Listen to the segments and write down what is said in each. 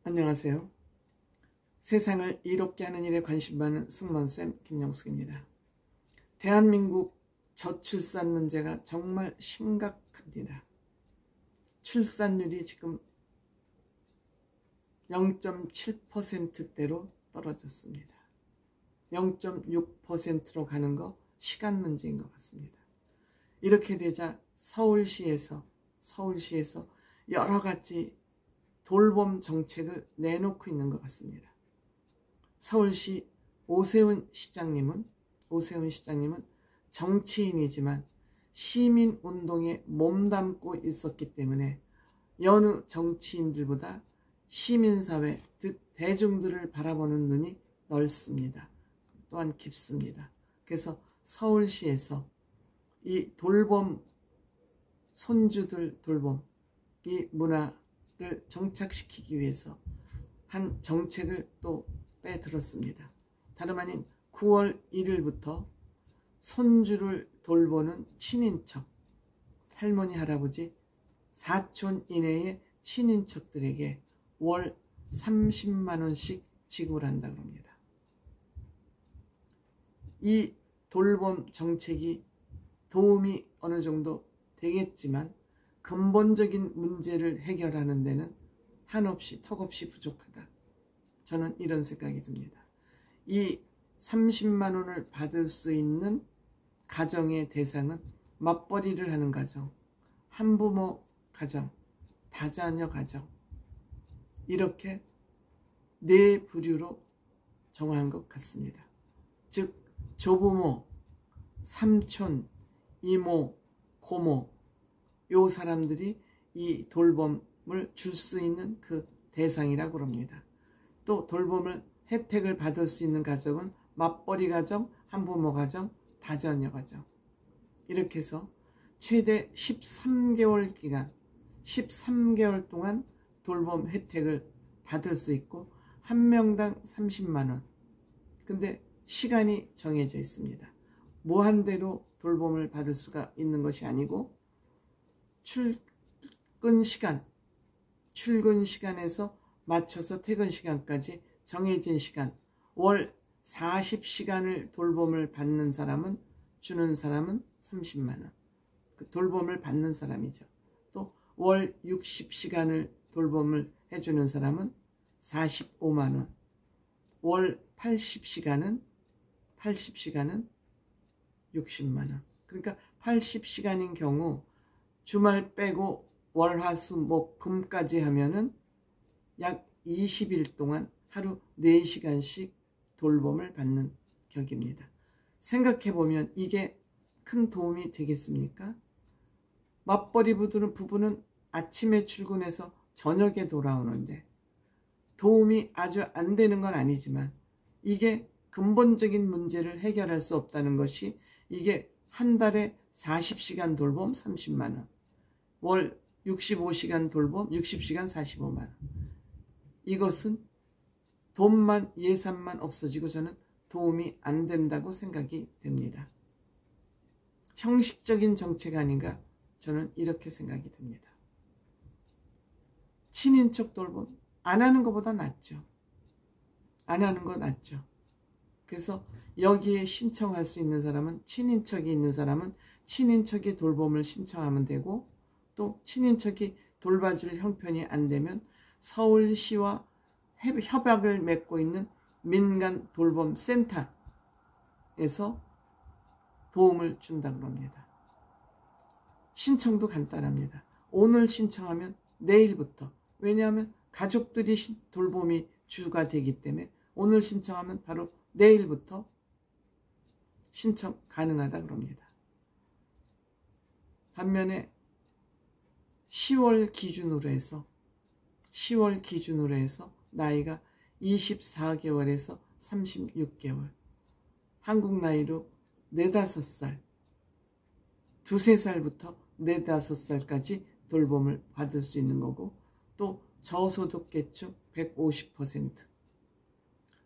안녕하세요. 세상을 이롭게 하는 일에 관심 많은 승무원쌤 김영숙입니다. 대한민국 저출산 문제가 정말 심각합니다. 출산율이 지금 0.7%대로 떨어졌습니다. 0.6%로 가는 거 시간 문제인 것 같습니다. 이렇게 되자 서울시에서 여러 가지 돌봄 정책을 내놓고 있는 것 같습니다. 서울시 오세훈 시장님은 정치인이지만 시민운동에 몸담고 있었기 때문에 여느 정치인들보다 시민사회, 즉 대중들을 바라보는 눈이 넓습니다. 또한 깊습니다. 그래서 서울시에서 이 돌봄, 손주들 돌봄, 이 문화를 정착시키기 위해서 한 정책을 또 빼들었습니다. 다름 아닌 9월 1일부터 손주를 돌보는 친인척, 할머니, 할아버지, 사촌 이내의 친인척들에게 월 30만 원씩 지급을 한다고 합니다. 이 돌봄 정책이 도움이 어느 정도 되겠지만 근본적인 문제를 해결하는 데는 한없이 턱없이 부족하다. 저는 이런 생각이 듭니다. 이 30만 원을 받을 수 있는 가정의 대상은 맞벌이를 하는 가정, 한부모 가정, 다자녀 가정, 이렇게 네 부류로 정한 것 같습니다. 즉 조부모, 삼촌, 이모, 고모, 요 사람들이 이 돌봄을 줄 수 있는 그 대상이라고 합니다. 또 돌봄을 혜택을 받을 수 있는 가정은 맞벌이 가정, 한부모 가정, 다자녀 가정, 이렇게 해서 최대 13개월 기간, 13개월 동안 돌봄 혜택을 받을 수 있고 한 명당 30만 원. 근데 시간이 정해져 있습니다. 무한대로 돌봄을 받을 수가 있는 것이 아니고 출근 시간에서 맞춰서 퇴근 시간까지 정해진 시간, 월 40시간을 돌봄을 받는 사람은, 주는 사람은 30만 원. 그 돌봄을 받는 사람이죠. 또 월 60시간을 돌봄을 해주는 사람은 45만 원. 월 80시간은 60만 원. 그러니까 80시간인 경우 주말 빼고 월, 화, 수, 목, 금까지 하면은 약 20일 동안 하루 4시간씩 돌봄을 받는 격입니다. 생각해보면 이게 큰 도움이 되겠습니까? 맞벌이 부부는 아침에 출근해서 저녁에 돌아오는데 도움이 아주 안 되는 건 아니지만 이게 근본적인 문제를 해결할 수 없다는 것이, 이게 한 달에 40시간 돌봄 30만 원, 월 65시간 돌봄 60시간 45만 원. 이것은 돈만, 예산만 없어지고 저는 도움이 안 된다고 생각이 됩니다. 형식적인 정책 아닌가, 저는 이렇게 생각이 듭니다. 친인척 돌봄 안 하는 것보다 낫죠. 안 하는 거 낫죠. 그래서 여기에 신청할 수 있는 사람은, 친인척이 있는 사람은 친인척이 돌봄을 신청하면 되고, 또 친인척이 돌봐줄 형편이 안 되면 서울시와 협약을 맺고 있는 민간 돌봄 센터에서 도움을 준다고 합니다. 신청도 간단합니다. 오늘 신청하면 내일부터, 왜냐하면 가족들이 돌봄이 주가 되기 때문에 오늘 신청하면 바로 내일부터 신청 가능하다고 합니다. 반면에 10월 기준으로 해서 나이가 24개월에서 36개월, 한국 나이로 4, 5살, 2, 3살부터 4, 5살까지 돌봄을 받을 수 있는 거고, 또 저소득 계층 150%,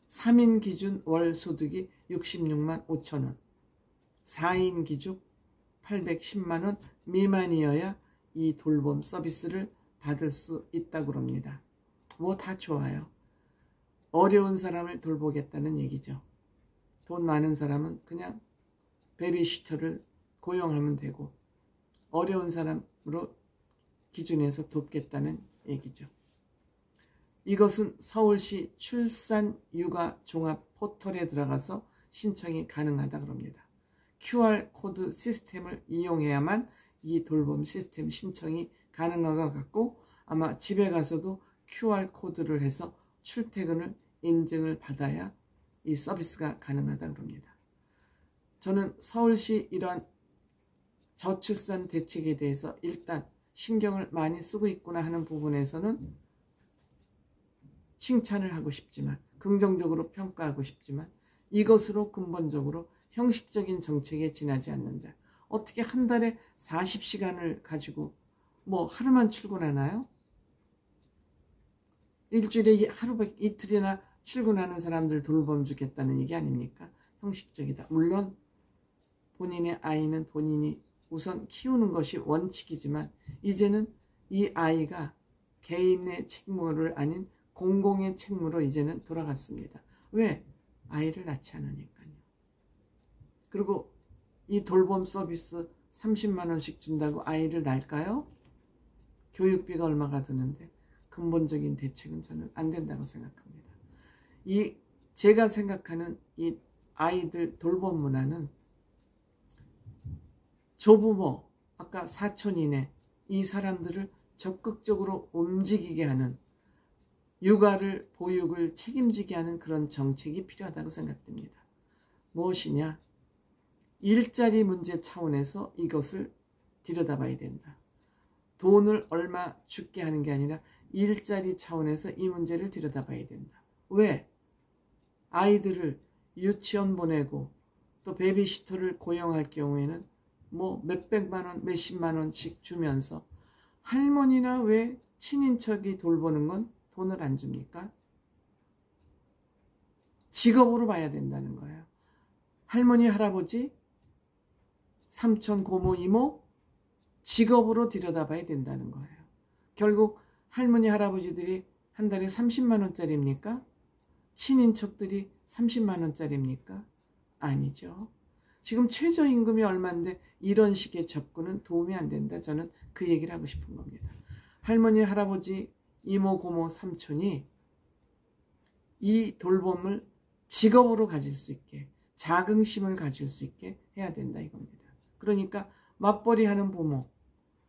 3인 기준 월 소득이 66만 5천 원, 4인 기준 810만 원 미만이어야 이 돌봄 서비스를 받을 수 있다고 합니다. 뭐 다 좋아요. 어려운 사람을 돌보겠다는 얘기죠. 돈 많은 사람은 그냥 베이비시터를 고용하면 되고 어려운 사람으로 기준해서 돕겠다는 얘기죠. 이것은 서울시 출산육아종합 포털에 들어가서 신청이 가능하다 그럽니다. QR코드 시스템을 이용해야만 이 돌봄 시스템 신청이 가능한 것 같고 아마 집에 가서도 QR코드를 해서 출퇴근을 인증을 받아야 이 서비스가 가능하다 그럽니다. 저는 서울시 이런 저출산 대책에 대해서 일단 신경을 많이 쓰고 있구나 하는 부분에서는 칭찬을 하고 싶지만 긍정적으로 평가하고 싶지만 이것으로 근본적으로 형식적인 정책에 지나지 않는다. 어떻게 한 달에 40시간을 가지고 뭐 하루만 출근하나요? 일주일에 이틀이나 출근하는 사람들 돌봄 주겠다는 얘기 아닙니까? 형식적이다. 물론 본인의 아이는 본인이 우선 키우는 것이 원칙이지만 이제는 이 아이가 개인의 책무를 아닌 공공의 책무로 이제는 돌아갔습니다. 왜? 아이를 낳지 않으니까요. 그리고 이 돌봄 서비스 30만 원씩 준다고 아이를 낳을까요? 교육비가 얼마가 드는데 근본적인 대책은 저는 안 된다고 생각합니다. 제가 생각하는 이 아이들 돌봄 문화는 조부모, 아까 사촌이네 이 사람들을 적극적으로 움직이게 하는 육아를 보육을 책임지게 하는 그런 정책이 필요하다고 생각됩니다. 무엇이냐? 일자리 문제 차원에서 이것을 들여다봐야 된다. 돈을 얼마 죽게 하는 게 아니라 일자리 차원에서 이 문제를 들여다봐야 된다. 왜? 아이들을 유치원 보내고 또 베이비시터를 고용할 경우에는 뭐 몇백만 원, 몇십만 원씩 주면서 할머니나 왜 친인척이 돌보는 건 돈을 안 줍니까? 직업으로 봐야 된다는 거예요. 할머니, 할아버지, 삼촌, 고모, 이모 직업으로 들여다봐야 된다는 거예요. 결국 할머니, 할아버지들이 한 달에 30만 원짜리입니까? 친인척들이 30만 원짜리입니까? 아니죠. 지금 최저임금이 얼마인데 이런 식의 접근은 도움이 안 된다. 저는 그 얘기를 하고 싶은 겁니다. 할머니, 할아버지, 이모, 고모, 삼촌이 이 돌봄을 직업으로 가질 수 있게 자긍심을 가질 수 있게 해야 된다 이겁니다. 그러니까 맞벌이 하는 부모,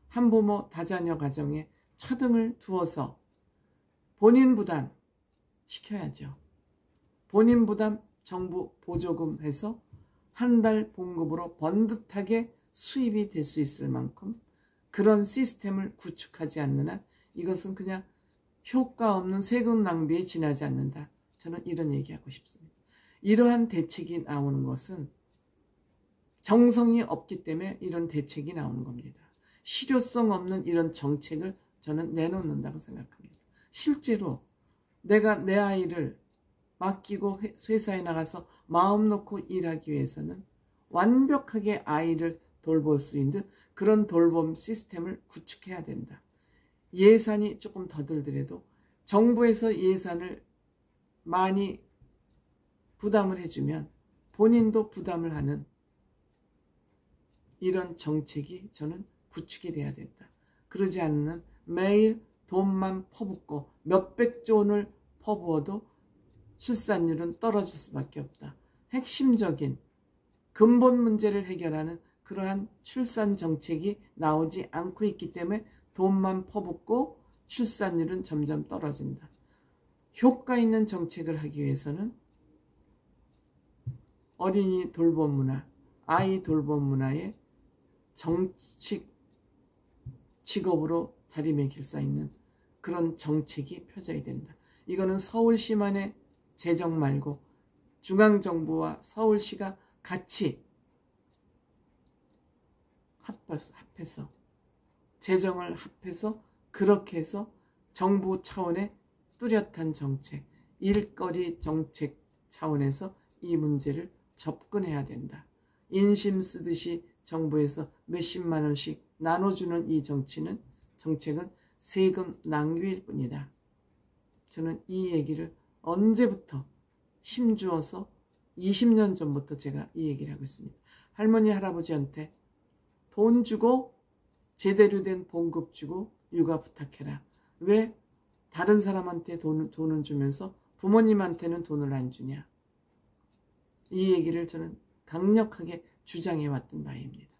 한 부모 다자녀 가정에 차등을 두어서 본인 부담 시켜야죠. 본인 부담 정부 보조금 해서 한 달 봉급으로 번듯하게 수입이 될 수 있을 만큼 그런 시스템을 구축하지 않는 한 이것은 그냥 효과 없는 세금 낭비에 지나지 않는다. 저는 이런 얘기하고 싶습니다. 이러한 대책이 나오는 것은 정성이 없기 때문에 이런 대책이 나오는 겁니다. 실효성 없는 이런 정책을 저는 내놓는다고 생각합니다. 실제로 내가 내 아이를 맡기고 회사에 나가서 마음 놓고 일하기 위해서는 완벽하게 아이를 돌볼 수 있는 그런 돌봄 시스템을 구축해야 된다. 예산이 조금 더 들더라도 정부에서 예산을 많이 부담을 해주면 본인도 부담을 하는 이런 정책이 저는 구축이 돼야 된다. 그러지 않는 매일 돈만 퍼붓고 몇백조 원을 퍼부어도 출산율은 떨어질 수밖에 없다. 핵심적인 근본 문제를 해결하는 그러한 출산 정책이 나오지 않고 있기 때문에 돈만 퍼붓고 출산율은 점점 떨어진다. 효과 있는 정책을 하기 위해서는 어린이 돌봄 문화, 아이 돌봄 문화의 정식 직업으로 자리매길 수 있는 그런 정책이 펴져야 된다. 이거는 서울시만의 재정 말고 중앙정부와 서울시가 같이 합해서 재정을 합해서 그렇게 해서 정부 차원의 뚜렷한 정책, 일거리 정책 차원에서 이 문제를 접근해야 된다. 인심 쓰듯이 정부에서 몇십만 원씩 나눠주는 이 정책은 세금 낭비일 뿐이다. 저는 이 얘기를 언제부터 힘주어서 20년 전부터 제가 이 얘기를 하고 있습니다. 할머니 할아버지한테 돈 주고 제대로 된 봉급 주고 육아 부탁해라. 왜 다른 사람한테 돈은 주면서 부모님한테는 돈을 안 주냐. 이 얘기를 저는 강력하게 주장해 왔던 바입니다.